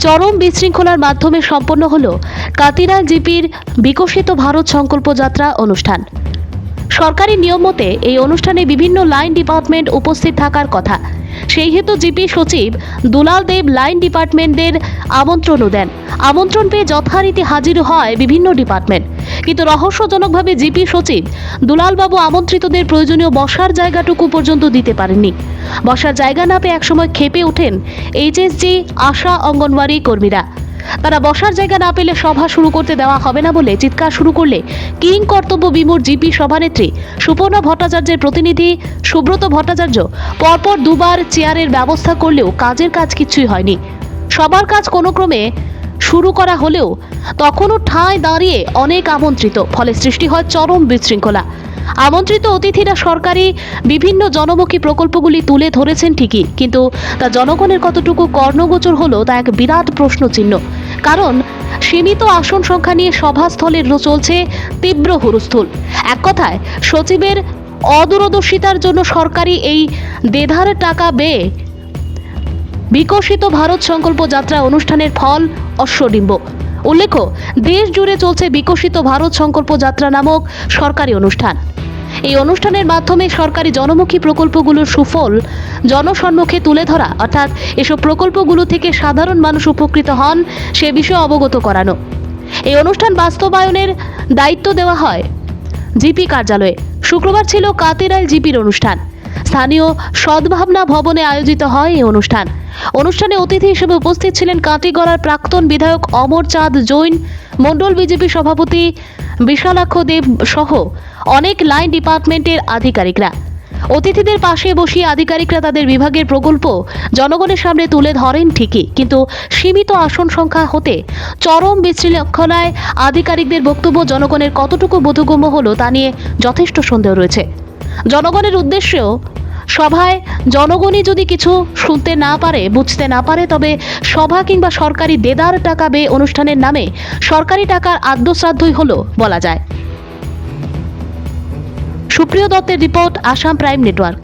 চরম বিশৃঙ্খলার মাধ্যমে সম্পন্ন হলো কাতিরাল জিপির বিকশিত ভারত সংকল্প যাত্রা অনুষ্ঠান। সরকারি নিয়ম মতে এই অনুষ্ঠানে বিভিন্ন লাইন ডিপার্টমেন্ট উপস্থিত থাকার কথা। সেই হেতু জিপি সচিব দুলাল দেব লাইন ডিপার্টমেন্টদের আমন্ত্রণও দেন। আমন্ত্রণ পেয়ে যথারীতি হাজির হয় বিভিন্ন ডিপার্টমেন্ট, কিন্তু রহস্যজনকভাবে জিপি সচিব দুলালবাবু আমন্ত্রিতদের প্রয়োজনীয় বসার জায়গাটুকু পর্যন্ত দিতে পারেননি। বসার জায়গা না পেয়ে একসময় ক্ষেপে ওঠেন এইচএসজি আশা অঙ্গনওয়াড়ি কর্মীরা। তারা বসার জায়গা না পেলে সভা শুরু করতে দেওয়া হবে না বলে চিৎকার শুরু করলে কিং কর্তব্য বিমূঢ় জিপি সভানেত্রী সুপর্ণা ভট্টাচার্যের প্রতিনিধি সুব্রত ভট্টাচার্য পরপর দুবার চেয়ারের ব্যবস্থা করলেও কাজের কাজ কিছুই হয়নি। সবার কাজ কোনো ক্রমে শুরু করা হলেও তখনও ঠাঁই দাঁড়িয়ে অনেক আমন্ত্রিত, ফলে সৃষ্টি হয় চরম বিশৃঙ্খলা। আমন্ত্রিত অতিথিরা সরকারি বিভিন্ন জনমুখী প্রকল্পগুলি তুলে ধরেছেন ঠিকই, কিন্তু তা জনগণের কতটুকু কর্ণগোচর হলো তা এক বিরাট প্রশ্নচিহ্ন। কারণ সীমিত আসন সংখ্যা নিয়ে সভাস্থলের চলছে তীব্র হুলস্থুল। এক কথায় সচিবের অদূরদর্শিতার জন্য সরকারি এই দেধার টাকা ব্যয়ে বিকশিত ভারত সংকল্প যাত্রা অনুষ্ঠানের ফল অশ্বডিম্ব। উল্লেখ্য, দেশ জুড়ে চলছে বিকশিত ভারত সংকল্প যাত্রা নামক সরকারি অনুষ্ঠান। এই অনুষ্ঠানের মাধ্যমে সরকারি জনমুখী প্রকল্পগুলোর সুফল জনসম্মুখে তুলে ধরা, অর্থাৎ এসব প্রকল্পগুলো থেকে সাধারণ মানুষ উপকৃত হন সে বিষয়ে অবগত করানো। এই অনুষ্ঠান বাস্তবায়নের দায়িত্ব দেওয়া হয় জিপি কার্যালয়ে। শুক্রবার ছিল কাতিরাল জিপির অনুষ্ঠান। স্থানীয় সদ্ভাবনা ভবনে আয়োজিত হয় এই অনুষ্ঠান। অনুষ্ঠানে অতিথি হিসেবে উপস্থিত ছিলেন কাটিগড়ার প্রাক্তন বিধায়ক অমর চাঁদ জৈন, মণ্ডল বিজেপি সভাপতি বিশালাক্ষ দেব সহ অনেক লাইন ডিপার্টমেন্টের আধিকারিকরা। অতিথিদের পাশে বসিয়ে আধিকারিকরা তাদের বিভাগের প্রকল্প জনগণের সামনে তুলে ধরেন ঠিকই, কিন্তু সীমিত আসন সংখ্যা হতে চরম বিশৃঙ্খলায় আধিকারিকদের বক্তব্য জনগণের কতটুকু বোধগম্য হলো তা নিয়ে যথেষ্ট সন্দেহ রয়েছে। জনগণের উদ্দেশ্যেও সভায় জনগণই যদি কিছু শুনতে না পারে, বুঝতে না পারে, তবে সভা কিংবা সরকারি দেদার টাকা ব্যয়ে অনুষ্ঠানের নামে সরকারি টাকার আদ্যশ্রাদ্ধই হলো বলা যায়। সুপ্রিয় দত্তের রিপোর্ট, আসাম প্রাইম নেটওয়ার্ক।